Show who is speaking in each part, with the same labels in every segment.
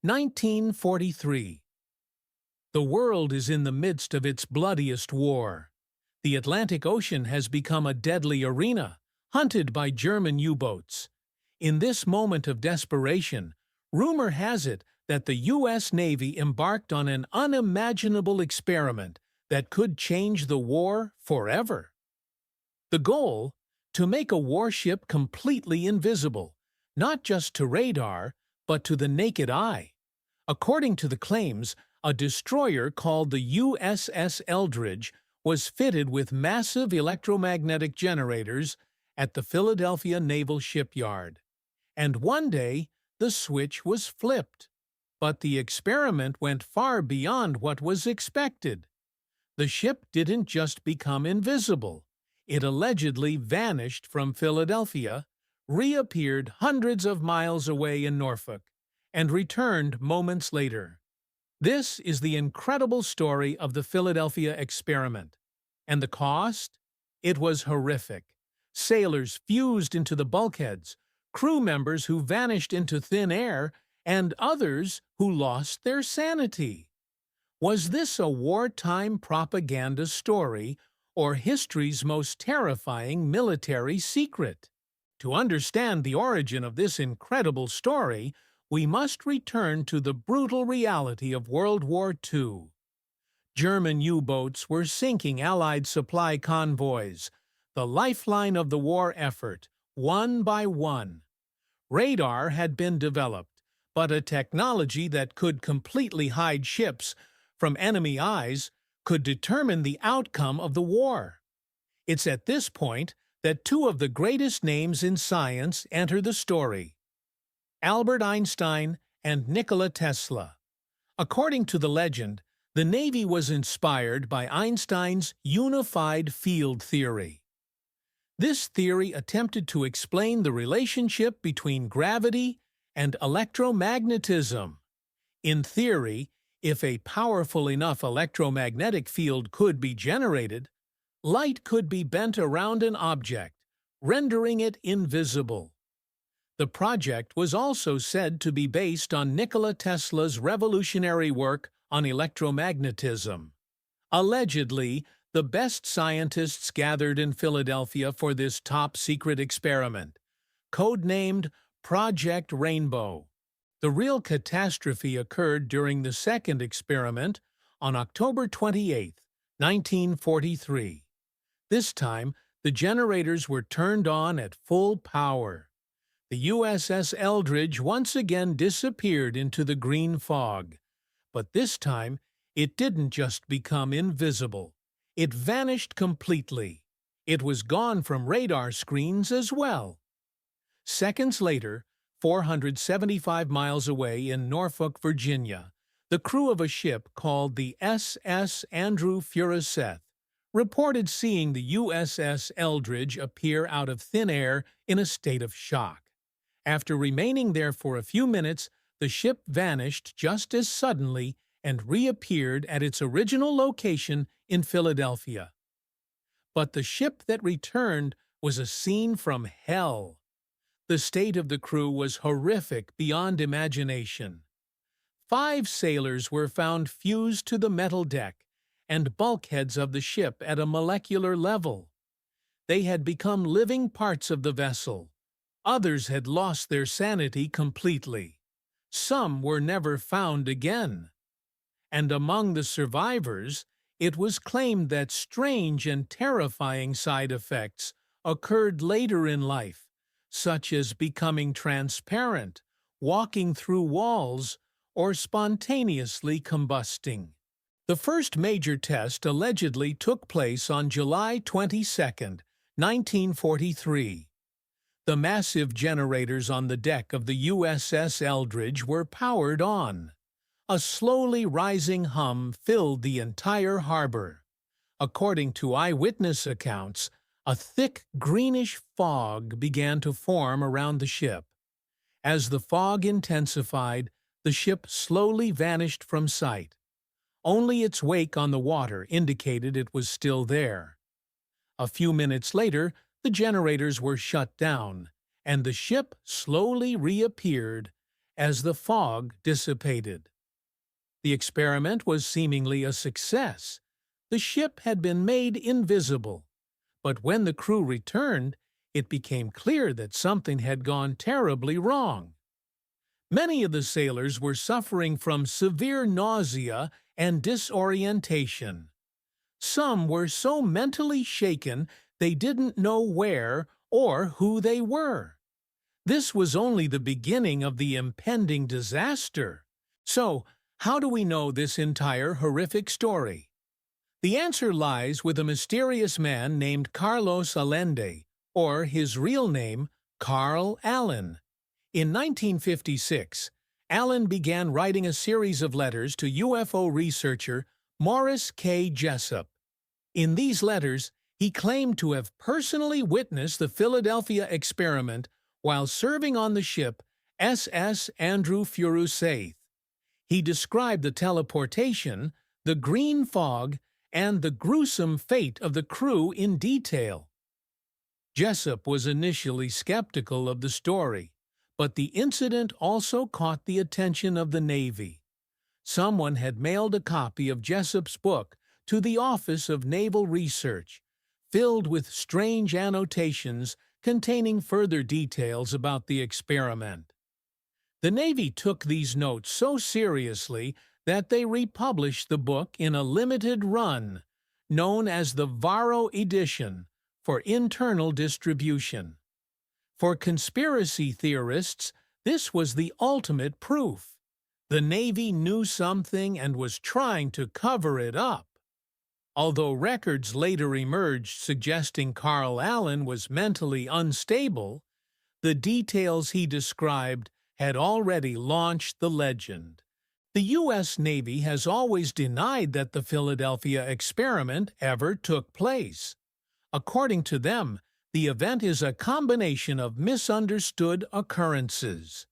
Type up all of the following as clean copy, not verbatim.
Speaker 1: 1943. The world is in the midst of its bloodiest war. The Atlantic Ocean has become a deadly arena, hunted by German U-boats. In this moment of desperation, rumor has it that the U.S. Navy embarked on an unimaginable experiment that could change the war forever. The goal? To make a warship completely invisible, not just to radar, but to the naked eye. According to the claims, a destroyer called the USS Eldridge was fitted with massive electromagnetic generators at the Philadelphia Naval Shipyard. And one day, the switch was flipped. But the experiment went far beyond what was expected. The ship didn't just become invisible. It allegedly vanished from Philadelphia, reappeared hundreds of miles away in Norfolk, and returned moments later. This is the incredible story of the Philadelphia experiment. And the cost? It was horrific. Sailors fused into the bulkheads, crew members who vanished into thin air, and others who lost their sanity. Was this a wartime propaganda story or history's most terrifying military secret? To understand the origin of this incredible story, we must return to the brutal reality of World War II. German U-boats were sinking Allied supply convoys, the lifeline of the war effort, one by one. Radar had been developed, but a technology that could completely hide ships from enemy eyes could determine the outcome of the war. It's at this point that two of the greatest names in science enter the story: Albert Einstein and Nikola Tesla. According to the legend, the Navy was inspired by Einstein's unified field theory. This theory attempted to explain the relationship between gravity and electromagnetism. In theory, if a powerful enough electromagnetic field could be generated, light could be bent around an object, rendering it invisible. The project was also said to be based on Nikola Tesla's revolutionary work on electromagnetism. Allegedly, the best scientists gathered in Philadelphia for this top-secret experiment, codenamed Project Rainbow. The real catastrophe occurred during the second experiment on October 28, 1943. This time, the generators were turned on at full power. The USS Eldridge once again disappeared into the green fog. But this time, it didn't just become invisible. It vanished completely. It was gone from radar screens as well. Seconds later, 475 miles away in Norfolk, Virginia, the crew of a ship called the SS Andrew Furuseth reported seeing the USS Eldridge appear out of thin air in a state of shock. After remaining there for a few minutes, the ship vanished just as suddenly and reappeared at its original location in Philadelphia. But the ship that returned was a scene from hell. The state of the crew was horrific beyond imagination. 5 sailors were found fused to the metal deck and bulkheads of the ship at a molecular level. They had become living parts of the vessel. Others had lost their sanity completely. Some were never found again. And among the survivors, it was claimed that strange and terrifying side effects occurred later in life, such as becoming transparent, walking through walls, or spontaneously combusting. The first major test allegedly took place on July 22, 1943. The massive generators on the deck of the USS Eldridge were powered on. A slowly rising hum filled the entire harbor. According to eyewitness accounts, a thick greenish fog began to form around the ship. As the fog intensified, the ship slowly vanished from sight. Only its wake on the water indicated it was still there. A few minutes later, the generators were shut down, and the ship slowly reappeared as the fog dissipated. The experiment was seemingly a success. The ship had been made invisible, but when the crew returned, it became clear that something had gone terribly wrong. Many of the sailors were suffering from severe nausea and disorientation. Some were so mentally shaken they didn't know where or who they were. This was only the beginning of the impending disaster. So, how do we know this entire horrific story? The answer lies with a mysterious man named Carlos Allende, or his real name, Carl Allen. In 1956, Allen began writing a series of letters to UFO researcher Morris K. Jessup. In these letters, he claimed to have personally witnessed the Philadelphia experiment while serving on the ship SS Andrew Furusaith. He described the teleportation, the green fog, and the gruesome fate of the crew in detail. Jessup was initially skeptical of the story, but the incident also caught the attention of the Navy. Someone had mailed a copy of Jessup's book to the Office of Naval Research, filled with strange annotations containing further details about the experiment. The Navy took these notes so seriously that they republished the book in a limited run, known as the Varro edition, for internal distribution. For conspiracy theorists, this was the ultimate proof. The Navy knew something and was trying to cover it up. Although records later emerged suggesting Carl Allen was mentally unstable, the details he described had already launched the legend. The U.S. Navy has always denied that the Philadelphia experiment ever took place. According to them, the event is a combination of misunderstood occurrences.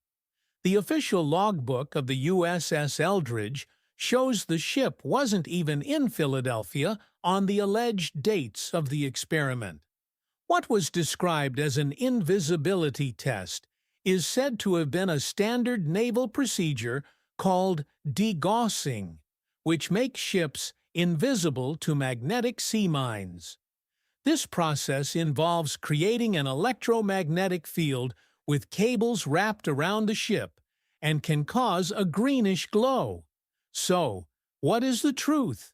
Speaker 1: The official logbook of the USS Eldridge shows the ship wasn't even in Philadelphia on the alleged dates of the experiment. What was described as an invisibility test is said to have been a standard naval procedure called degaussing, which makes ships invisible to magnetic sea mines. This process involves creating an electromagnetic field with cables wrapped around the ship and can cause a greenish glow. So, what is the truth?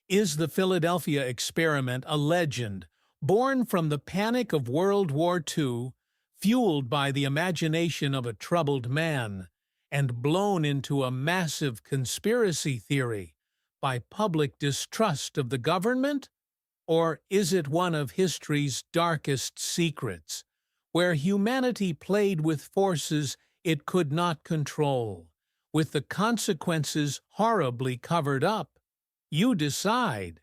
Speaker 1: Is the Philadelphia experiment a legend born from the panic of World War II, fueled by the imagination of a troubled man, and blown into a massive conspiracy theory by public distrust of the government? Or is it one of history's darkest secrets, where humanity played with forces it could not control, with the consequences horribly covered up? You decide.